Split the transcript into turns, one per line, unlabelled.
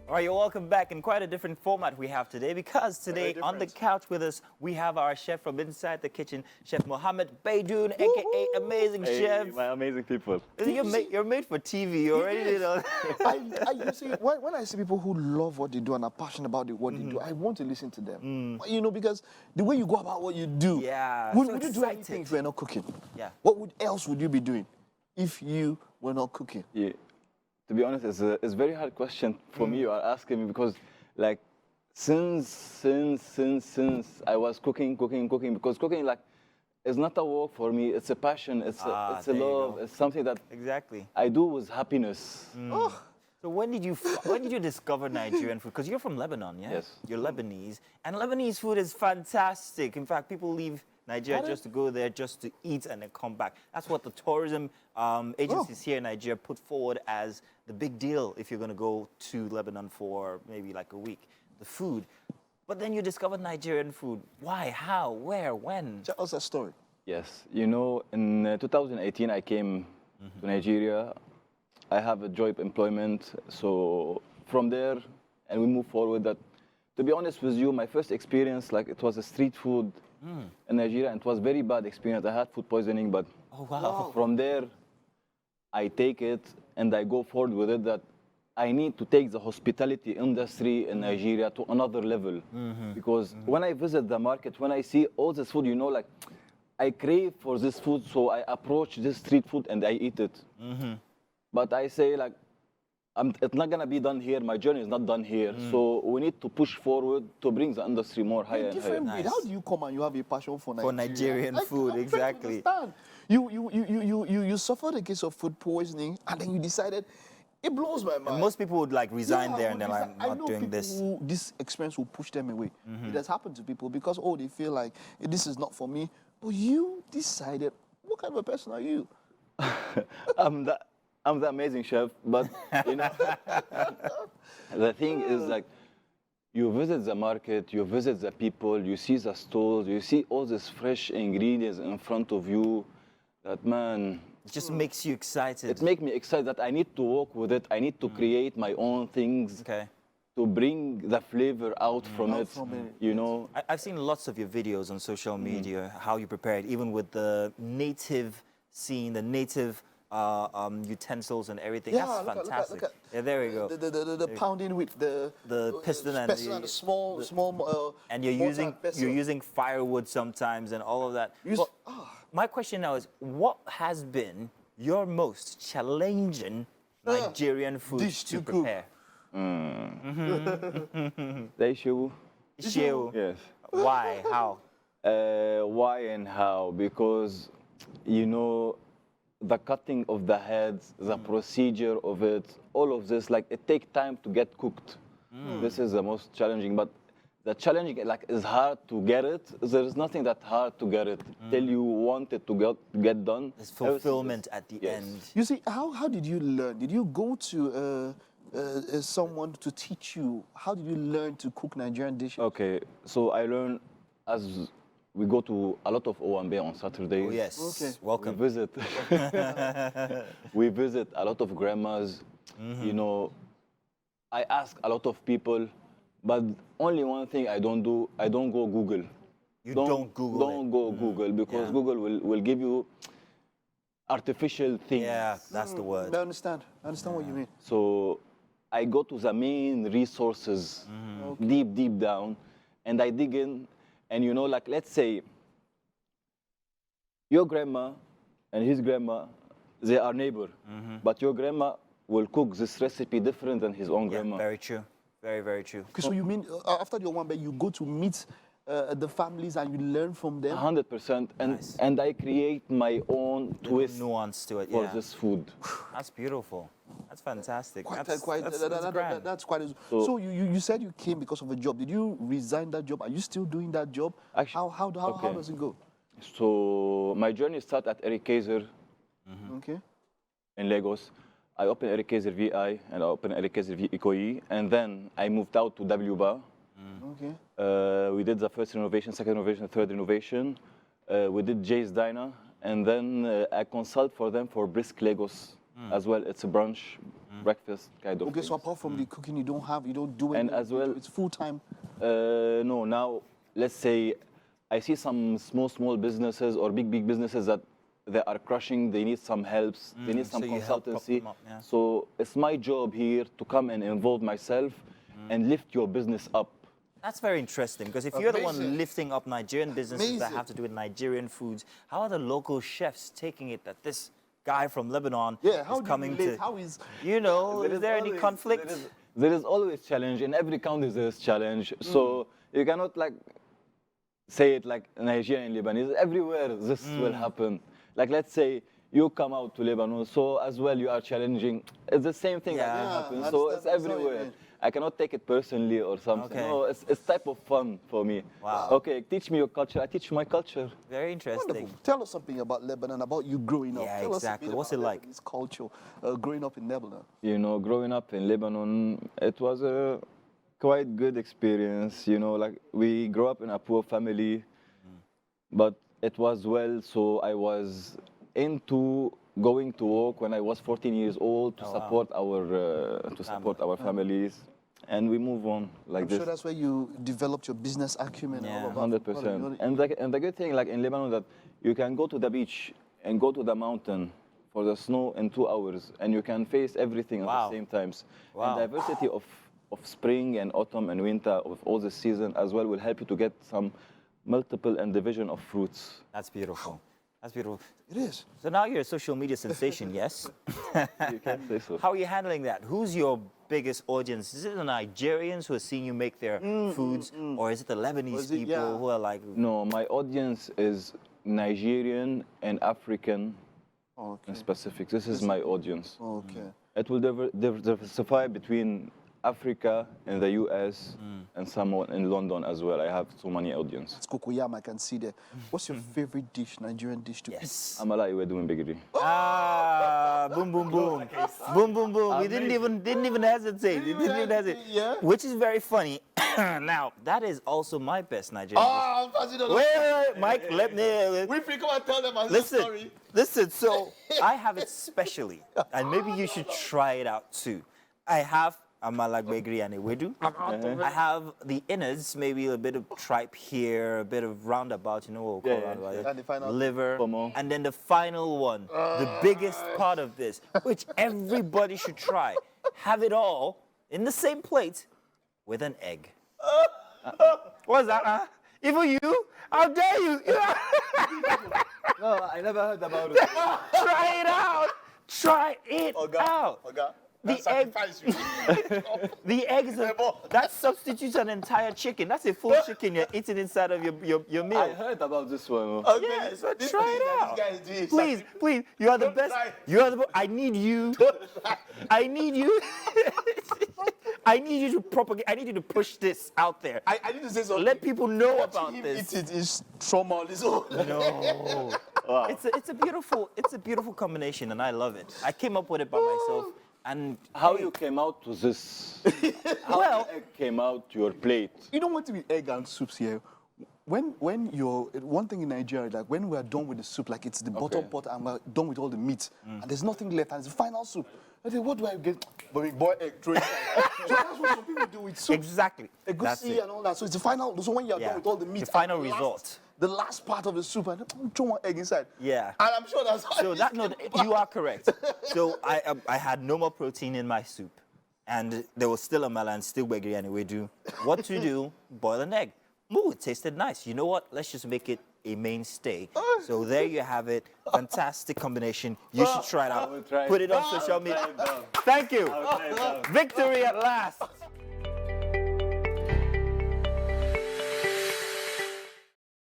All right, you're welcome back in quite a different format we have today, because today on the couch with us, we have our chef from inside the kitchen, Chef Mohammad Baydoun, a.k.a. Amazing Chef.
My amazing people.
You're made for TV. You're already, you know.
You see, when I see people who love what they do and are passionate about what they do, I want to listen to them. You know, because the way you go about what you do,
Yeah,
would
so
you do
excited.
anything if you were not cooking?
Yeah.
What else would you be doing if you were not cooking?
Yeah. To be honest, it's a very hard question for me. You are asking me because, like, since I was cooking, because cooking, like, is not a work for me. It's a passion. It's a love. It's something that I do with happiness.
Oh.
So when did you discover Nigerian food? Because you're from Lebanon, yeah?
Yes.
You're Lebanese, and Lebanese food is fantastic. In fact, people leave Nigeria just to go there, just to eat and then come back. That's what the tourism agencies here in Nigeria put forward as the big deal if you're going to go to Lebanon for maybe like a week, the food. But then you discovered Nigerian food. Why? How? Where? When?
Tell us that story.
Yes. You know, in 2018, I came to Nigeria. I have a job employment. So from there, and we move forward. That, to be honest with you, my first experience, like, it was a street food in Nigeria, and it was very bad experience. I had food poisoning, but from there, I take it and I go forward with it, that I need to take the hospitality industry in Nigeria to another level. Because when I visit the market, when I see all this food, you know, like, I crave for this food, so I approach this street food and I eat it. But I say, like, it's not going to be done here. My journey is not done here. So we need to push forward to bring the industry more higher and higher.
Breed. How do you come and you have a passion for Nigeria?
For Nigerian food,
I'm
exactly.
trying to understand. You suffered a case of food poisoning, and then you decided. It blows my mind.
And most people would like resign there and they're like, I'm not doing this.
This experience will push them away. It has happened to people because, they feel like this is not for me. But you decided, what kind of a person are you?
I'm the amazing chef, but you know, the thing is, like, you visit the market, you visit the people, you see the stores, you see all these fresh ingredients in front of you. That, man,
it just makes you excited.
It makes me excited that I need to work with it. I need to create my own things to bring the flavor out from it. You know,
I've seen lots of your videos on social media, how you prepare it, even with the native scene, the native utensils and everything. That's fantastic. Yeah, there we go.
The pounding with the
piston and
the small
and you're using firewood sometimes and all of that. Well, my question now is, what has been your most challenging Nigerian food
dish
to prepare?
The issue. Yes.
Why? How?
Why and how? Because, you know, the cutting of the heads, the procedure of it, all of this, like, it takes time to get cooked. This is the most challenging, but the challenging, like, is hard to get it. There is nothing that hard to get it till you want it to get done.
It's fulfillment at the end.
You see, how did you learn? Did you go to someone to teach you? How did you learn to cook Nigerian dishes?
Okay, so I learned as we go to a lot of Owambe on Saturdays.
Oh, yes.
Okay.
Welcome.
We visit a lot of grandmas. You know, I ask a lot of people, but only one thing I don't do, I don't go Google.
Don't Google
Don't go Google, because Google will give you artificial things.
Yeah, that's the word.
I understand what you mean.
So I go to the main resources, deep down, and I dig in. And, you know, like, let's say your grandma and his grandma, they are neighbor, but your grandma will cook this recipe different than his own grandma.
Very true. Very, very true.
Okay, so you mean after your one day, you go to meet the families and you learn from them?
100%, and I create my own twist
nuance to it,
for this food.
That's beautiful. That's fantastic. That's
quite. So you said you came because of a job. Did you resign that job? Are you still doing that job?
Actually,
how does it go?
So my journey started at Eric Kaiser in Lagos. I opened Eric Kaiser VI and I opened Eric Kaiser V Ikoyi, and then I moved out to WBA. We did the first renovation, second renovation, third renovation. We did Jay's Diner, and then I consult for them for Brisk Lagos as well. It's a brunch breakfast kind of
Okay, so
things.
apart from the cooking, you don't do it.
And as well-
It's full time.
No, now let's say I see some small businesses or big businesses that they are crushing. They need some helps. They need some
so you help prop
consultancy.
them up, yeah.
So it's my job here to come and involve myself and lift your business up.
That's very interesting because if you're the one
Amazing.
lifting up Nigerian businesses that
Amazing.
have to do with Nigerian foods, how are the local chefs taking it that this guy from Lebanon
Yeah, how
is
do
coming
you relate?
to?
How is
You know, is there any
always-
conflict?
There is always challenge. In every country there is challenge. So you cannot like say it like Nigerian and Lebanese. Everywhere this will happen. Like let's say you come out to Lebanon, so as well you are challenging. It's the same thing that will
Yeah,
happen.
that's-
So
that's
it's
what I
everywhere.
mean.
I cannot take it personally or something.
Okay.
No, it's type of fun for me.
Wow.
Okay, teach me your culture. I teach my culture.
Very interesting.
wonderful? Tell us something about Lebanon, about you growing up.
Yeah,
Tell
exactly.
us a bit
What's
about
it like?
Lebanese culture, growing up in Lebanon.
You know, growing up in Lebanon, it was a quite good experience. You know, like we grew up in a poor family, but it was well. So I was into going to work when I was 14 years old to
Oh, wow.
support our families, and we move on like
I'm
this.
sure that's where you developed your business acumen.
Yeah.
And all of that.
100%. And the good thing, like in Lebanon, that you can go to the beach and go to the mountain for the snow in 2 hours, and you can face everything at
Wow.
the same times.
Wow.
And diversity of spring and autumn and winter of all the season as well will help you to get some multiple and division of fruits.
That's beautiful. That's beautiful.
It is.
So now you're a social media sensation, yes?
You can say so.
How are you handling that? Who's your biggest audience? Is it the Nigerians who are seeing you make their foods, or is it the Lebanese
is it-
people
yeah.
who are like,
No, my audience is Nigerian and African
Okay.
in specific. This is my audience.
Okay.
It will diversify between Africa and the US and someone in London as well. I have so many audience.
It's cocoyam, I can see there. What's your favorite dish, Nigerian dish to eat?
yes?
Amala iwe doing bigri.
Ah, boom, boom, boom, boom, boom, boom. We didn't even hesitate. We didn't even hesitate.
Yeah.
Which is very funny. Now that is also my best Nigerian dish.
I'm passing on.
Wait, Mike, let me.
Winfrey, come and tell them my
Listen,
story.
listen. So I have it specially, and maybe you should try it out too. I have amala gbegiri and ewedu. I have the innards, maybe a bit of tripe here, a bit of roundabout, you know what we'll call
Yeah,
roundabout,
yeah. And the final-
liver,
Pomo.
and then the final one, the biggest part of this, which everybody should try. Have it all in the same plate with an egg. What's that? Even you? How dare you?
No, I never heard about it.
Try it out. Try it out.
Oga,
The egg, the egg is that substitutes an entire chicken. That's a full chicken you're eating inside of your meal.
I heard about this one.
Yeah, so try it out. Please, please, you are the best.
try.
You are the. I need you. I need you. I need you to propagate. I need you to push this out there.
I need to say something.
Let people know
Watching
about
him
this.
eat it is trauma on its own.
No. It's a beautiful combination, and I love it. I came up with it by myself, and
How you came out to this? How
Well-
the egg came out to your plate?
You don't want to be egg and soups here. When you're one thing in Nigeria, like when we're done with the soup, like it's the bottom pot and we're done with all the meat, and there's nothing left, and it's the final soup. I say, what do I get? But we boil egg, throw it. So that's what some people do with soup.
exactly. That's
Egusi
it.
and all that. So it's the final. So when you're
Yeah.
done with all the meat,
The final
and
result.
the last part of the soup, and throw one egg inside.
Yeah.
And I'm sure that's how
So
it
that
is.
no, you are correct. So I had no more protein in my soup, and there was still amala and still gbegiri and ewedu. What to do? Boil an egg. Ooh, it tasted nice. You know what? Let's just make it a mainstay. So there you have it. Fantastic combination. You should try it out.
will try it.
Put it on
I will
social
try
media.
it out.
Thank you.
I'll try it out.
Victory at last.